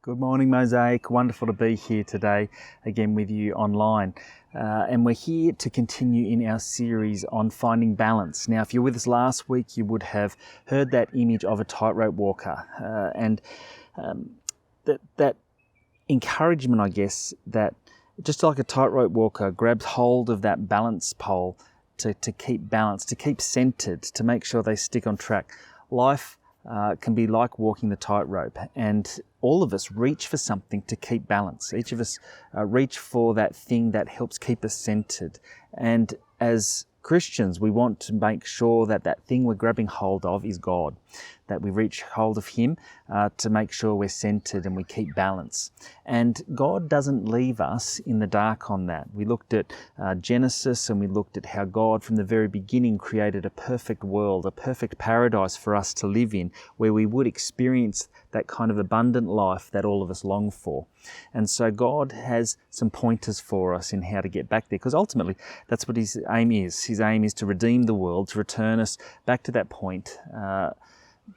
Good morning, Mosaic. Wonderful to be here today again with you online. And we're here to continue in our series on finding balance. Now, if you were with us last week, you would have heard that image of a tightrope walker. That encouragement, I guess, that just like a tightrope walker grabs hold of that balance pole to keep balance, to keep centered, to make sure they stick on track. Life can be like walking the tightrope, and all of us reach for something to keep balance. Each of us reach for that thing that helps keep us centered. And as Christians, we want to make sure that that thing we're grabbing hold of is God, that we reach hold of Him to make sure we're centered and we keep balance. And God doesn't leave us in the dark on that. We looked at Genesis, and we looked at how God from the very beginning created a perfect world, a perfect paradise for us to live in, where we would experience that kind of abundant life that all of us long for. And so God has some pointers for us in how to get back there, because ultimately that's what His aim is. His aim is to redeem the world, to return us back to that point,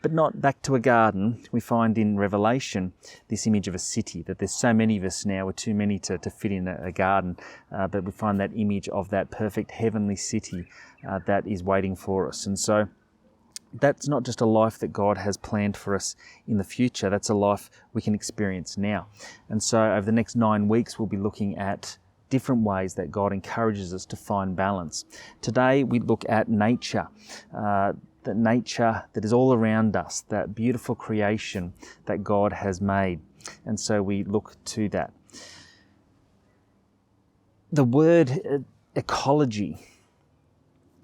but not back to a garden. We find in Revelation this image of a city, that there's so many of us now, we're too many to fit in a garden, but we find that image of that perfect heavenly city that is waiting for us. And so that's not just a life that God has planned for us in the future, that's a life we can experience now. And so over the next 9 weeks, we'll be looking at different ways that God encourages us to find balance. Today, we look at nature, the nature that is all around us, that beautiful creation that God has made. And so we look to that. The word ecology,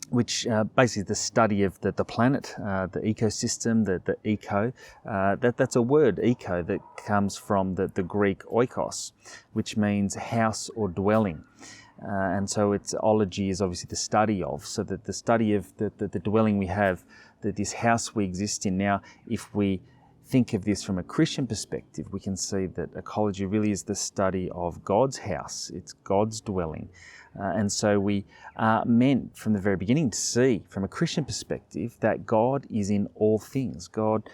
which basically is the study of the planet, the ecosystem, the eco. That's a word, eco, that comes from the Greek oikos, which means house or dwelling. And so its ology is obviously the study of, so that the study of the dwelling we have, that this house we exist in. Now, if we think of this from a Christian perspective, we can see that ecology really is the study of God's house. It's God's dwelling. And so we are meant from the very beginning to see, from a Christian perspective, that God is in all things. God,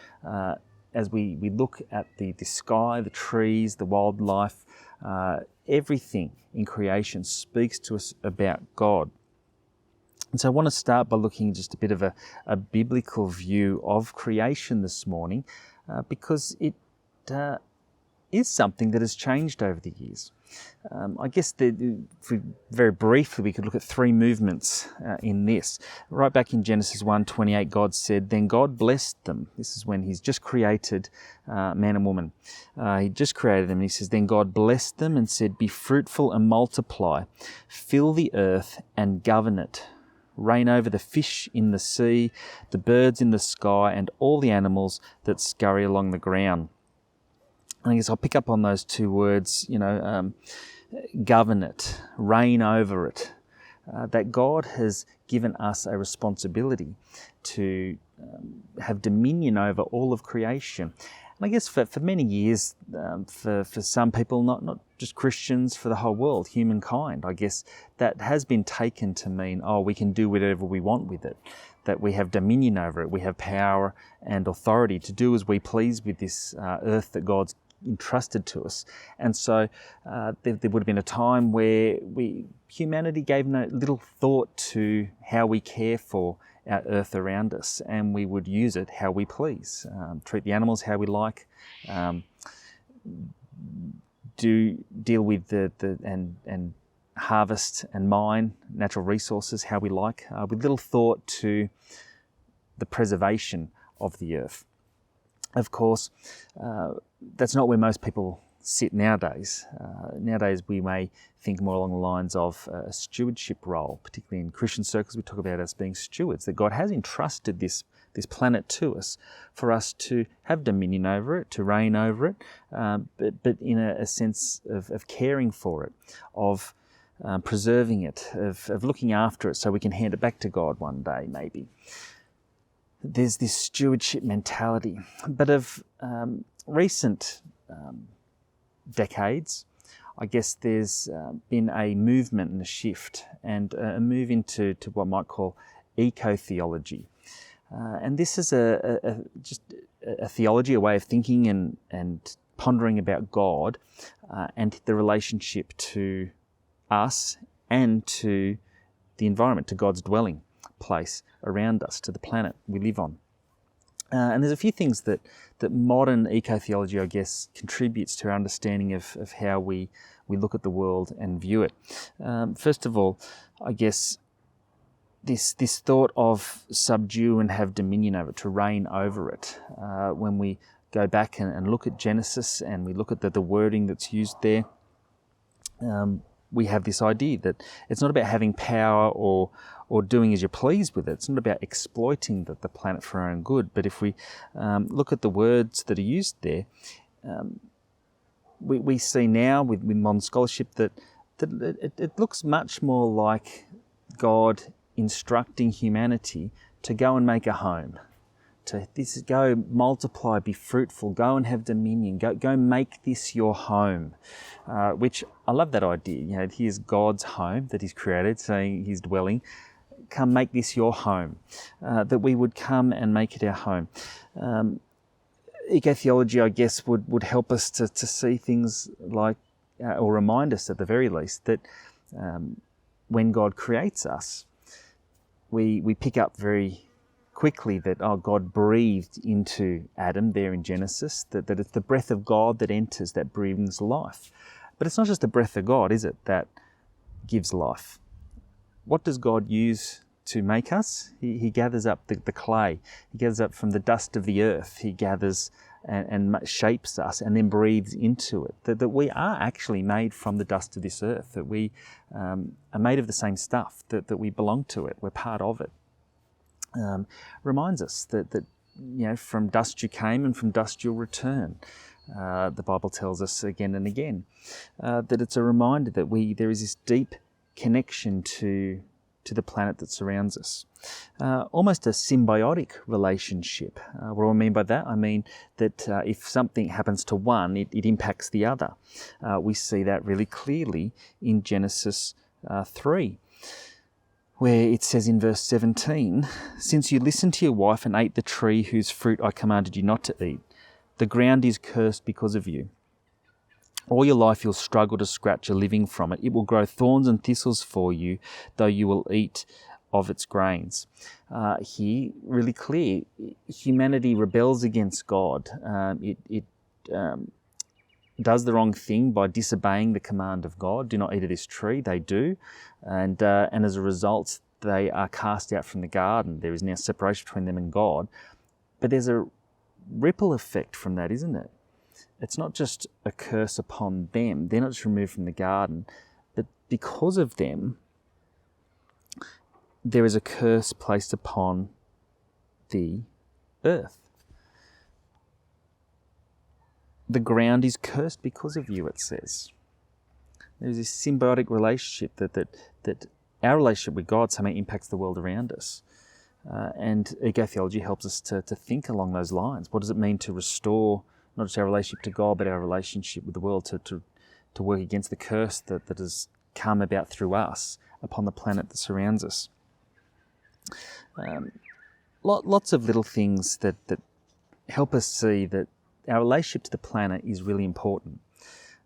as we look at the sky, the trees, the wildlife, everything in creation speaks to us about God. And so I want to start by looking just a bit of a biblical view of creation this morning, because it is something that has changed over the years. I guess very briefly we could look at 3 movements in this. Right back in Genesis 1:28, God said, "Then God blessed them." This is when He's just created man and woman. He just created them, and He says, "Then God blessed them and said, 'Be fruitful and multiply, fill the earth and govern it. Reign over the fish in the sea, the birds in the sky, and all the animals that scurry along the ground.'" I guess I'll pick up on those 2 words, govern it, reign over it, that God has given us a responsibility to have dominion over all of creation. And I guess for many years, for some people, not just Christians, for the whole world, humankind, I guess that has been taken to mean, we can do whatever we want with it, that we have dominion over it, we have power and authority to do as we please with this earth that God's entrusted to us. And so there would have been a time where humanity gave no little thought to how we care for our earth around us, and we would use it how we please, treat the animals how we like, deal with and harvest and mine natural resources how we like, with little thought to the preservation of the earth. Of course, that's not where most people sit nowadays. Nowadays, we may think more along the lines of a stewardship role, particularly in Christian circles. We talk about us being stewards, that God has entrusted this planet to us for us to have dominion over it, to reign over it, but in a sense of caring for it, of preserving it, of looking after it so we can hand it back to God one day, maybe. There's this stewardship mentality. But of recent decades, I guess there's been a movement and a shift, and a move into what I might call eco-theology. And this is just a theology, a way of thinking and pondering about God and the relationship to us and to the environment, to God's dwelling place around us, to the planet we live on. And there's a few things that modern eco-theology, I guess, contributes to our understanding of how we look at the world and view it. First of all, I guess this thought of subdue and have dominion over it, to reign over it. When we go back and look at Genesis and we look at the wording that's used there, we have this idea that it's not about having power or doing as you please with it. It's not about exploiting the planet for our own good. But if we look at the words that are used there, we see now with modern scholarship that it looks much more like God instructing humanity to go and make a home. Go multiply, be fruitful, go and have dominion, go make this your home, which I love that idea. Here's God's home that He's created, saying His dwelling. Come make this your home, that we would come and make it our home. Eco-theology, I guess, would help us to see things like, or remind us at the very least, that when God creates us, we pick up very quickly that, God breathed into Adam there in Genesis, that it's the breath of God that enters, that brings life. But it's not just the breath of God, is it, that gives life? What does God use to make us? He gathers up the clay. He gathers up from the dust of the earth. He gathers and shapes us and then breathes into it. That we are actually made from the dust of this earth, that we are made of the same stuff, that we belong to it, we're part of it. Reminds us that from dust you came and from dust you'll return. The Bible tells us again and again that it's a reminder that there is this deep connection to the planet that surrounds us. Almost a symbiotic relationship. What do I mean by that? I mean that if something happens to one, it impacts the other. We see that really clearly in Genesis 3. Where it says in verse 17, "Since you listened to your wife and ate the tree whose fruit I commanded you not to eat, the ground is cursed because of you. All your life you'll struggle to scratch a living from it. It will grow thorns and thistles for you, though you will eat of its grains." Here, really clear, humanity rebels against God. It does the wrong thing by disobeying the command of God. Do not eat of this tree. They do. And as a result, they are cast out from the garden. There is now separation between them and God. But there's a ripple effect from that, isn't it? It's not just a curse upon them. They're not just removed from the garden. But because of them, there is a curse placed upon the earth. The ground is cursed because of you, it says. There's this symbiotic relationship that our relationship with God somehow impacts the world around us. And eco-theology helps us to think along those lines. What does it mean to restore not just our relationship to God, but our relationship with the world, to work against the curse that has come about through us upon the planet that surrounds us? Lots of little things that help us see that our relationship to the planet is really important,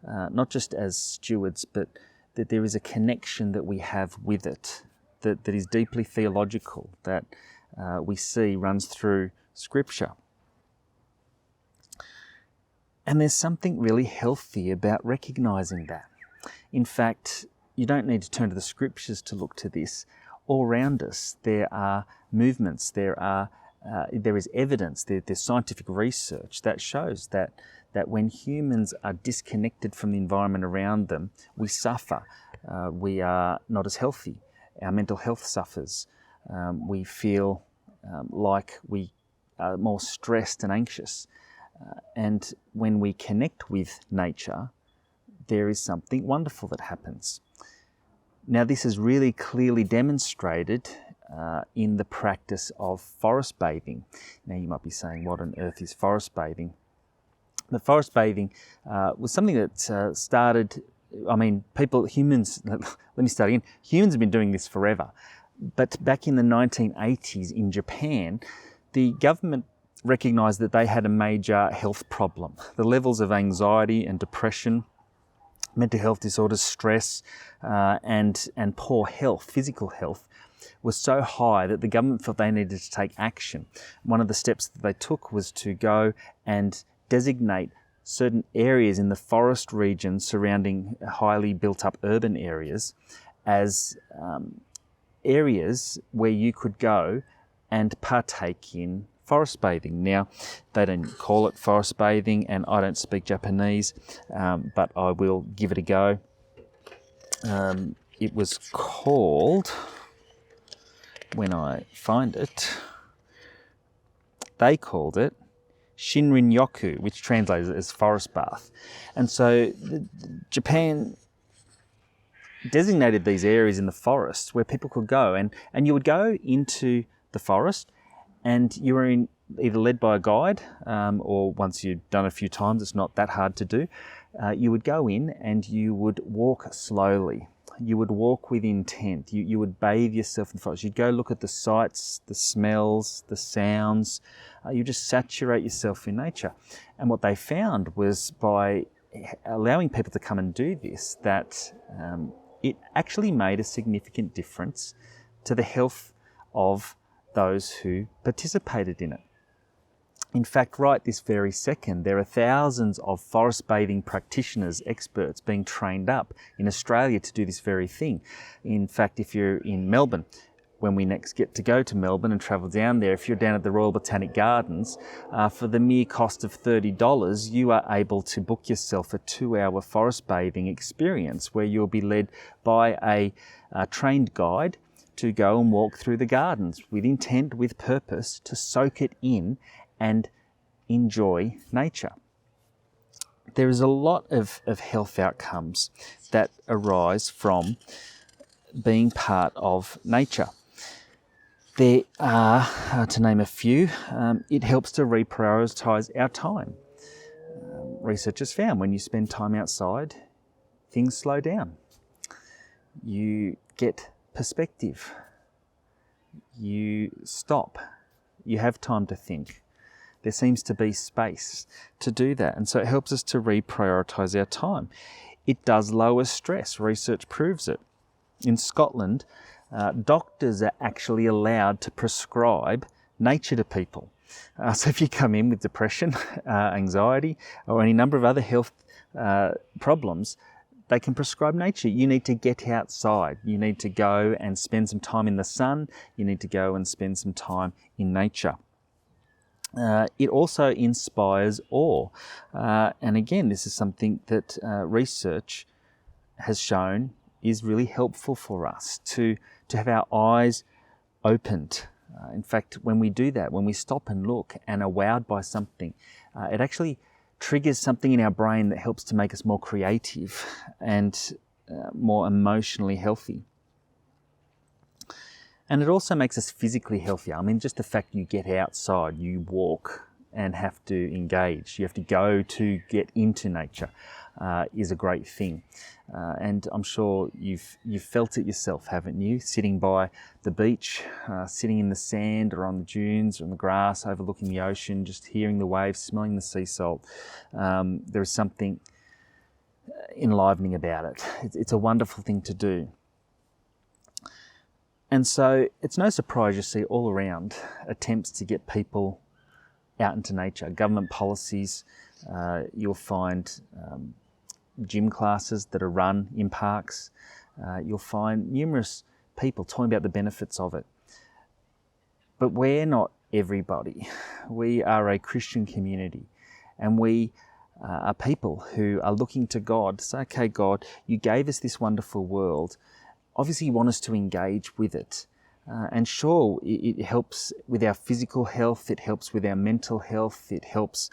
not just as stewards, but that there is a connection that we have with it that is deeply theological, that we see runs through Scripture. And there's something really healthy about recognising that. In fact, you don't need to turn to the Scriptures to look to this. All around us, there are movements, there is evidence, there's scientific research that shows that when humans are disconnected from the environment around them, we suffer. We are not as healthy. Our mental health suffers. We feel like we are more stressed and anxious. And when we connect with nature, there is something wonderful that happens. Now, this is really clearly demonstrated in the practice of forest bathing. Now, you might be saying, what on earth is forest bathing? But forest bathing was something that started, humans, let me start again. Humans have been doing this forever. But back in the 1980s in Japan, the government recognised that they had a major health problem. The levels of anxiety and depression, mental health disorders, stress, and poor health, physical health, was so high that the government felt they needed to take action. One of the steps that they took was to go and designate certain areas in the forest region surrounding highly built-up urban areas as areas where you could go and partake in forest bathing. Now, they don't call it forest bathing, and I don't speak Japanese, but I will give it a go. It was called, when I find it, they called it Shinrin-yoku, which translates as forest bath. And so Japan designated these areas in the forest where people could go, and you would go into the forest, and you were either led by a guide, or once you've done a few times, it's not that hard to do. You would go in and you would walk slowly. You would walk with intent. You would bathe yourself in the forest. You'd go look at the sights, the smells, the sounds. You just saturate yourself in nature. And what they found was, by allowing people to come and do this, that it actually made a significant difference to the health of those who participated in it. In fact, right this very second, there are thousands of forest bathing practitioners, experts, being trained up in Australia to do this very thing. In fact, if you're in Melbourne, when we next get to go to Melbourne and travel down there, if you're down at the Royal Botanic Gardens, for the mere cost of $30, you are able to book yourself a 2-hour forest bathing experience where you'll be led by a trained guide to go and walk through the gardens with intent, with purpose, to soak it in and enjoy nature. There is a lot of health outcomes that arise from being part of nature. There are, to name a few, it helps to reprioritise our time. Research has found when you spend time outside, things slow down. You get perspective. You stop. You have time to think. There seems to be space to do that. And so it helps us to reprioritise our time. It does lower stress. Research proves it. In Scotland, doctors are actually allowed to prescribe nature to people. So if you come in with depression, anxiety, or any number of other health problems, they can prescribe nature. You need to get outside. You need to go and spend some time in the sun. You need to go and spend some time in nature. It also inspires awe. And again, this is something that research has shown is really helpful for us to have our eyes opened. In fact, when we do that, when we stop and look and are wowed by something, it actually triggers something in our brain that helps to make us more creative and more emotionally healthy. And it also makes us physically healthier. I mean, just the fact you get outside, you walk and have to engage, you have to go to get into nature, is a great thing. And I'm sure you've felt it yourself, haven't you? Sitting by the beach, sitting in the sand or on the dunes or on the grass, overlooking the ocean, just hearing the waves, smelling the sea salt. There is something enlivening about it. It's a wonderful thing to do. And so it's no surprise you see all around attempts to get people out into nature. Government policies, you'll find gym classes that are run in parks. You'll find numerous people talking about the benefits of it. But we're not everybody. We are a Christian community, and we are people who are looking to God to say, okay, God, you gave us this wonderful world. Obviously, you want us to engage with it. And sure, it helps with our physical health, it helps with our mental health, it helps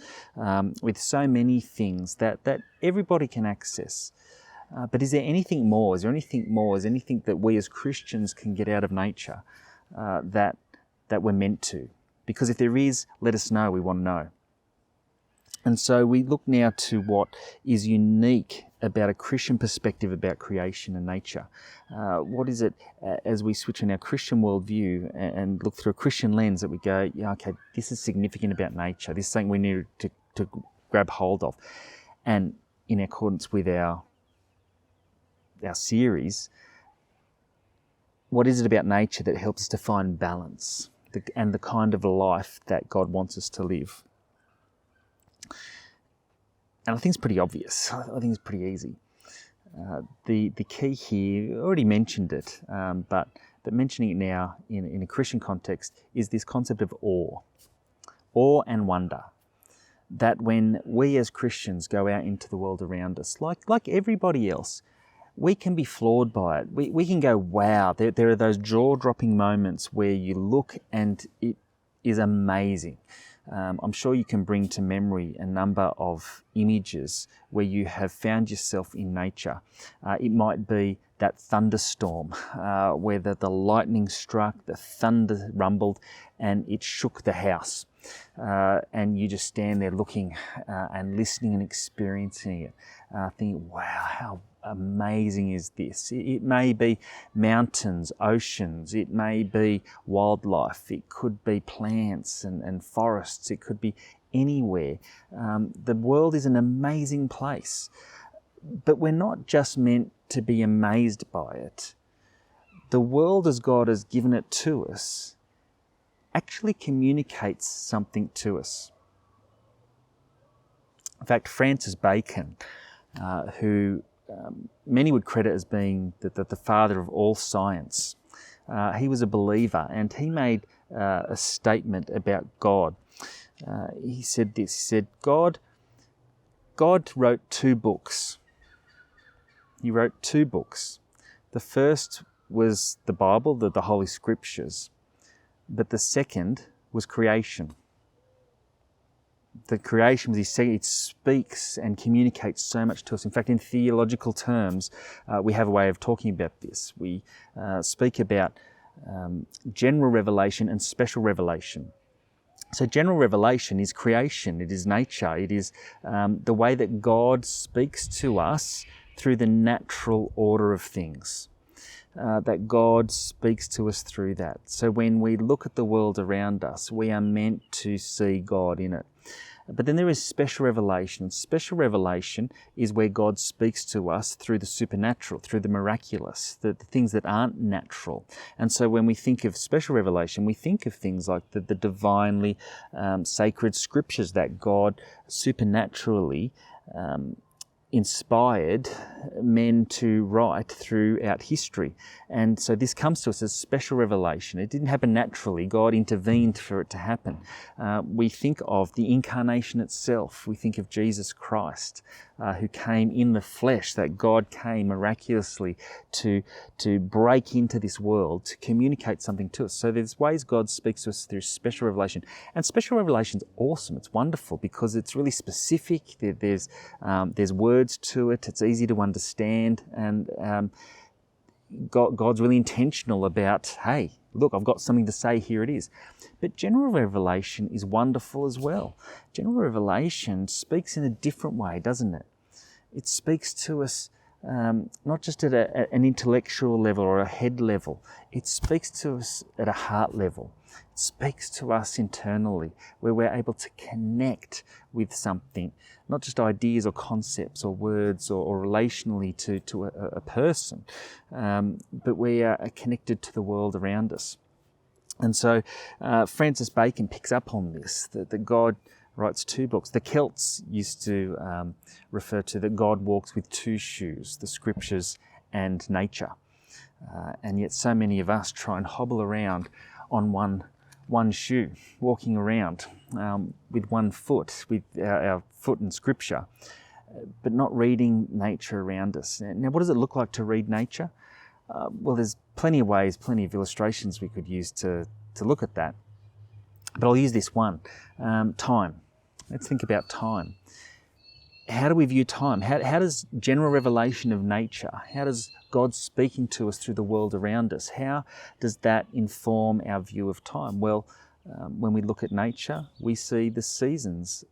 with so many things that everybody can access. But is there anything more? Is there anything more? Is there anything that we as Christians can get out of nature that we're meant to? Because if there is, let us know. We want to know. And so we look now to what is unique about a Christian perspective about creation and nature. What is it, as we switch on our Christian worldview and look through a Christian lens, that we go, yeah, okay, this is significant about nature. This is something we need to grab hold of. And in accordance with our series, what is it about nature that helps us to find balance and the kind of life that God wants us to live? And I think it's pretty obvious. I think it's pretty easy. The key here, I already mentioned it, but mentioning it now in a Christian context, is this concept of awe and wonder. That when we as Christians go out into the world around us, like everybody else, we can be flawed by it. We can go, wow, there are those jaw-dropping moments where you look and it is amazing. I'm sure you can bring to memory a number of images where you have found yourself in nature. It might be that thunderstorm where the lightning struck, the thunder rumbled, and it shook the house. And you just stand there looking and listening and experiencing it, thinking, wow, how amazing is this? It may be mountains, oceans, it may be wildlife, it could be plants and forests, it could be anywhere. The world is an amazing place, but we're not just meant to be amazed by it. The world as God has given it to us actually communicates something to us. In fact, Francis Bacon, who many would credit as being the father of all science, he was a believer, and he made a statement about God. He said this, he said, God wrote 2 books. He wrote 2 books. The first was the Bible, the Holy Scriptures, but the second was creation. The creation was his second. It speaks and communicates so much to us. In fact, in theological terms, we have a way of talking about this. We speak about general revelation and special revelation. So general revelation is creation, it is nature, it is the way that God speaks to us through the natural order of things. That God speaks to us through that. So when we look at the world around us, we are meant to see God in it. But then there is special revelation. Special revelation is where God speaks to us through the supernatural, through the miraculous, the things that aren't natural. And so when we think of special revelation, we think of things like the divinely sacred scriptures that God supernaturally inspired men to write throughout history. And so this comes to us as special revelation. It didn't happen naturally. God intervened for it to happen. We think of the incarnation itself. We think of Jesus Christ, who came in the flesh, that God came miraculously to break into this world, to communicate something to us. So there's ways God speaks to us through special revelation. And special revelation's awesome. It's wonderful because it's really specific. There's words to it. It's easy to understand, and God's really intentional about, hey, look, I've got something to say, here it is. But general revelation is wonderful as well. General revelation speaks in a different way, doesn't it? It speaks to us not just at an intellectual level or a head level. It speaks to us at a heart level. It speaks to us internally, where we're able to connect with something, not just ideas or concepts or words or relationally to a person, but we are connected to the world around us. And so Francis Bacon picks up on this, that God writes 2 books. The Celts used to refer to that God walks with 2 shoes, the scriptures and nature. And yet so many of us try and hobble around on one shoe, walking around with one foot, with our foot in scripture, but not reading nature around us. Now, what does it look like to read nature? Well, there's plenty of ways, plenty of illustrations we could use to look at that. But I'll use this one, time. Let's think about time. How do we view time? How does general revelation of nature, how does God speaking to us through the world around us, how does that inform our view of time? Well, when we look at nature, we see the seasons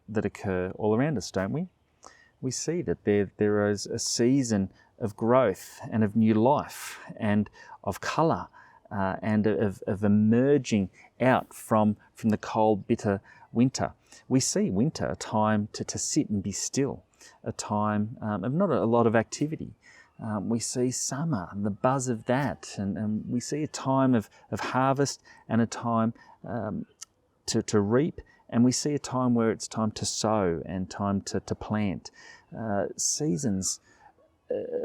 that occur all around us, don't we? We see that there is a season of growth and of new life and of colour and of emerging out from the cold, bitter winter. We see winter, a time to sit and be still, a time of not a lot of activity. We see summer and the buzz of that, and we see a time of harvest and a time to reap, and we see a time where it's time to sow and time to plant. Seasons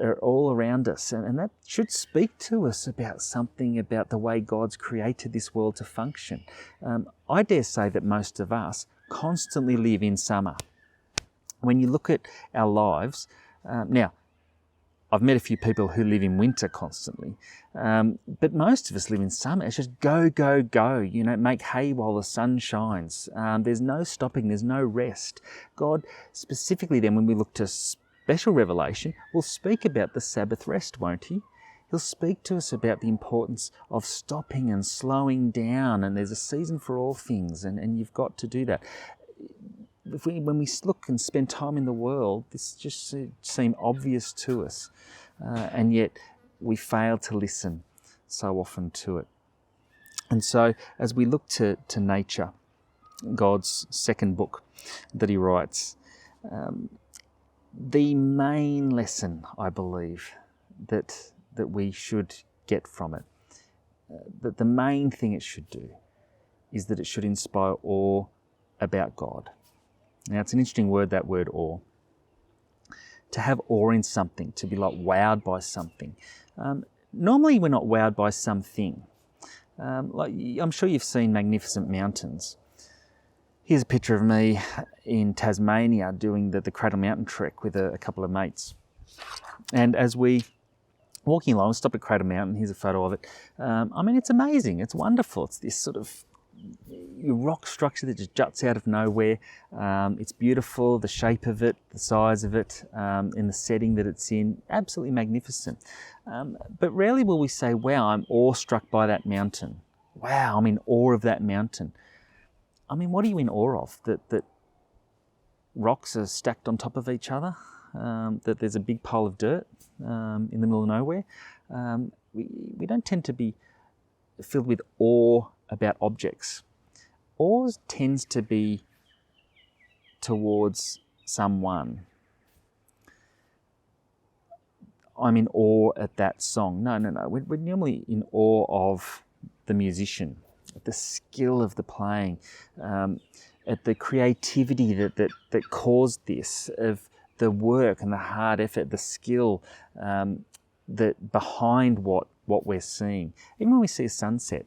are all around us, and that should speak to us about something about the way God's created this world to function. I dare say that most of us constantly live in summer. When you look at our lives, now, I've met a few people who live in winter constantly, but most of us live in summer. It's just go, go, go, make hay while the sun shines. There's no stopping, there's no rest. God, specifically then when we look to special revelation, will speak about the Sabbath rest, won't he? He'll speak to us about the importance of stopping and slowing down, and there's a season for all things, and you've got to do that. When we look and spend time in the world, this just seems obvious to us, and yet we fail to listen so often to it. And so as we look to nature, God's second book that he writes, the main lesson, I believe, that we should get from it, that the main thing it should do is that it should inspire awe about God. Now, it's an interesting word, that word awe. To have awe in something, to be like wowed by something. Normally we're not wowed by something. Like I'm sure you've seen magnificent mountains. Here's a picture of me in Tasmania doing the Cradle Mountain trek with a couple of mates. And as we walking along, stopped at Cradle Mountain, here's a photo of it. It's amazing, it's wonderful. It's this sort of rock structure that just juts out of nowhere. It's beautiful, the shape of it, the size of it, in the setting that it's in, absolutely magnificent. But rarely will we say, wow, I'm awestruck by that mountain. Wow, I'm in awe of that mountain. What are you in awe of? That rocks are stacked on top of each other? That there's a big pile of dirt in the middle of nowhere? We don't tend to be filled with awe about objects. Awe tends to be towards someone. I'm in awe at that song. No. We're normally in awe of the musician, at the skill of the playing, at the creativity that caused this, of the work and the hard effort, the skill that behind what we're seeing. Even when we see a sunset,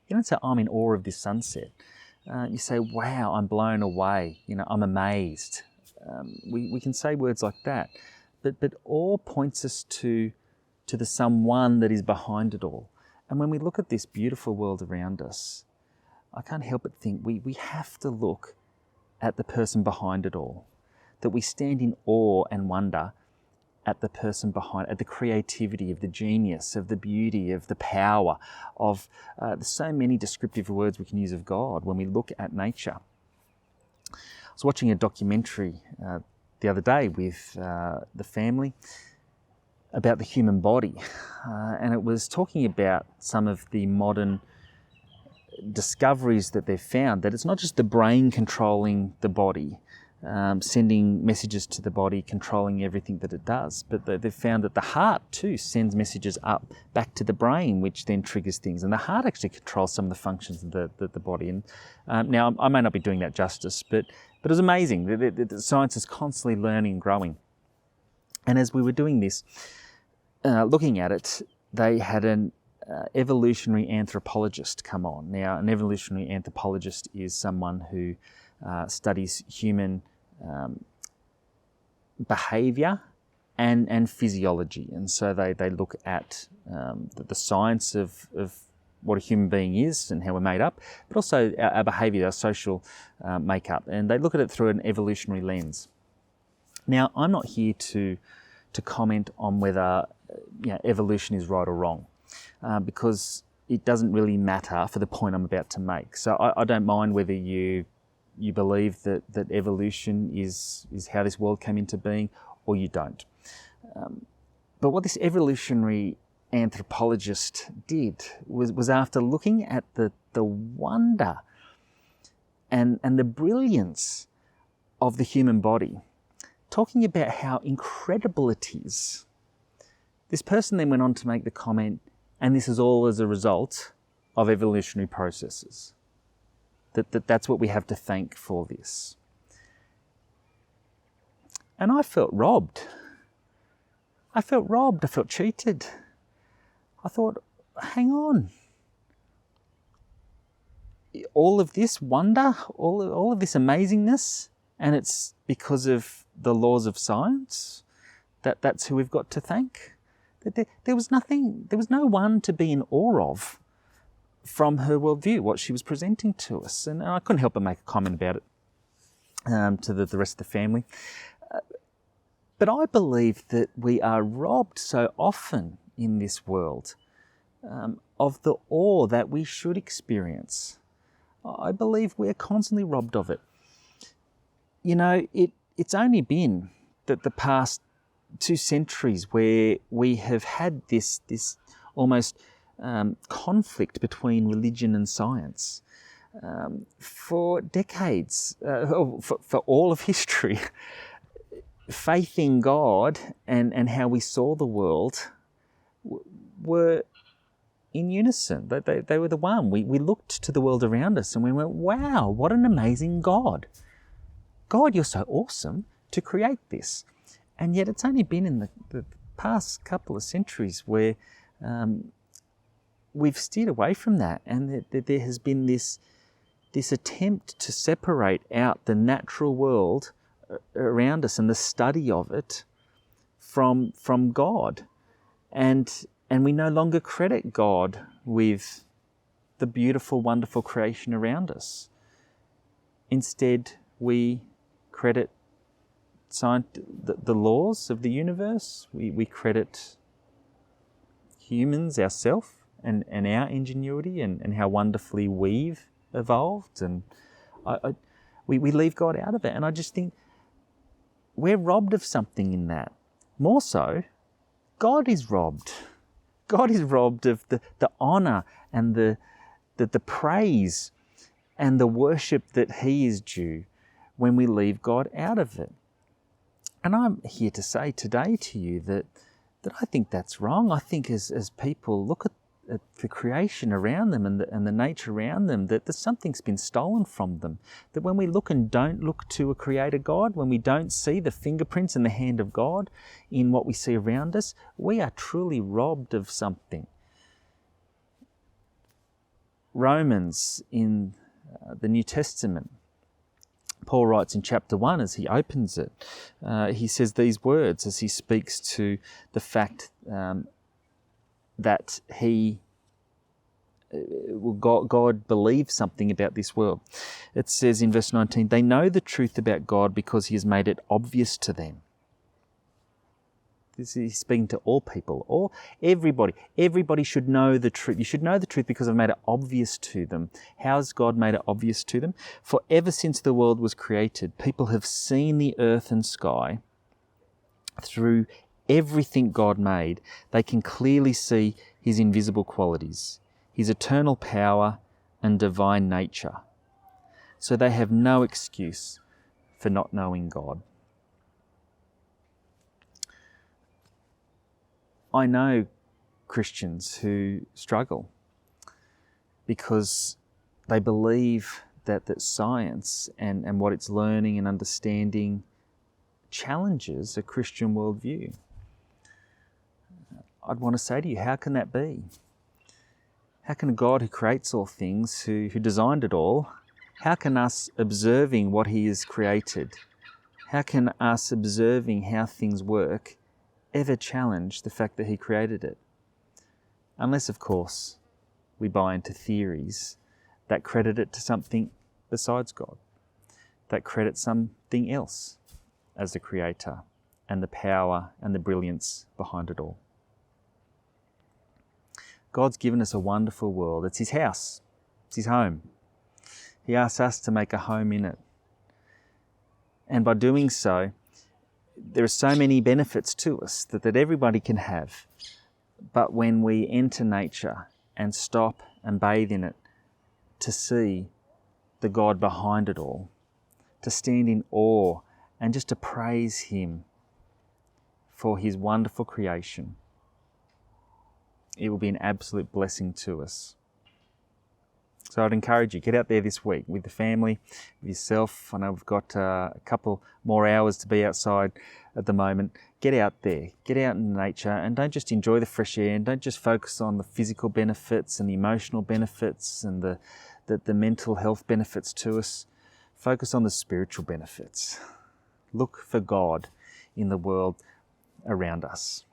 you don't say, I'm in awe of this sunset. You say, wow, I'm blown away. I'm amazed. We can say words like that. But awe points us to the someone that is behind it all. And when we look at this beautiful world around us, I can't help but think we have to look at the person behind it all. That we stand in awe and wonder at the person behind, at the creativity, of the genius, of the beauty, of the power, of there's so many descriptive words we can use of God when we look at nature. I was watching a documentary the other day with the family about the human body, and it was talking about some of the modern discoveries that they've found, that it's not just the brain controlling the body, sending messages to the body, controlling everything that it does. But they've found that the heart too sends messages up back to the brain, which then triggers things. And the heart actually controls some of the functions of the body. And now I may not be doing that justice, but it was amazing. The science is constantly learning and growing. And as we were doing this, looking at it, they had an evolutionary anthropologist come on. Now, an evolutionary anthropologist is someone who studies human behaviour and physiology, and so they look at the science of what a human being is and how we're made up, but also our behaviour, our social makeup, and they look at it through an evolutionary lens. Now, I'm not here to comment on whether evolution is right or wrong, because it doesn't really matter for the point I'm about to make. So I don't mind whether you you believe that evolution is how this world came into being, or you don't. But what this evolutionary anthropologist did was after looking at the wonder and the brilliance of the human body, talking about how incredible it is, this person then went on to make the comment, and this is all as a result of evolutionary processes. That's what we have to thank for this. And I felt robbed. I felt cheated. I thought, hang on. All of this wonder, all of this amazingness, and it's because of the laws of science, that's who we've got to thank. There was no one to be in awe of from her worldview, what she was presenting to us. And I couldn't help but make a comment about it to the rest of the family. But I believe that we are robbed so often in this world of the awe that we should experience. I believe we're constantly robbed of it. You know, it's only been that the past 2 centuries where we have had this almost conflict between religion and science. For decades, for all of history, faith in God and how we saw the world were in unison. They were the one. We looked to the world around us and we went, wow, what an amazing God. God, you're so awesome to create this. And yet it's only been in the past couple of centuries where we've steered away from that, and that there has been this attempt to separate out the natural world around us and the study of it from God. And we no longer credit God with the beautiful, wonderful creation around us. Instead, we credit the laws of the universe. We credit humans, ourselves, and our ingenuity and how wonderfully we've evolved. And we leave God out of it. And I just think we're robbed of something in that. More so, God is robbed. God is robbed of the honour and the praise and the worship that He is due when we leave God out of it. And I'm here to say today to you that I think that's wrong. I think as people look at the creation around them and the nature around them, that something's been stolen from them. That when we look and don't look to a creator God, when we don't see the fingerprints and the hand of God in what we see around us, we are truly robbed of something. Romans in the New Testament, Paul writes in chapter 1 as he opens it, he says these words as he speaks to the fact that God believes something about this world. It says in verse 19, they know the truth about God because He has made it obvious to them. He's speaking to all people, everybody. Everybody should know the truth. You should know the truth because I've made it obvious to them. How has God made it obvious to them? For ever since the world was created, people have seen the earth and sky. Through everything God made, they can clearly see His invisible qualities, His eternal power and divine nature. So they have no excuse for not knowing God. I know Christians who struggle because they believe that science and what it's learning and understanding challenges a Christian worldview. I'd want to say to you, how can that be? How can a God who creates all things, who designed it all, how can us observing what He has created, how can us observing how things work ever challenge the fact that He created it? Unless, of course, we buy into theories that credit it to something besides God, that credit something else as the creator and the power and the brilliance behind it all. God's given us a wonderful world. It's His house. It's His home. He asks us to make a home in it. And by doing so, there are so many benefits to us that everybody can have. But when we enter nature and stop and bathe in it, to see the God behind it all, to stand in awe and just to praise Him for His wonderful creation, it will be an absolute blessing to us. So I'd encourage you, get out there this week with the family, with yourself. I know we've got a couple more hours to be outside at the moment. Get out there, get out in nature, and don't just enjoy the fresh air, and don't just focus on the physical benefits and the emotional benefits and the mental health benefits to us. Focus on the spiritual benefits. Look for God in the world around us.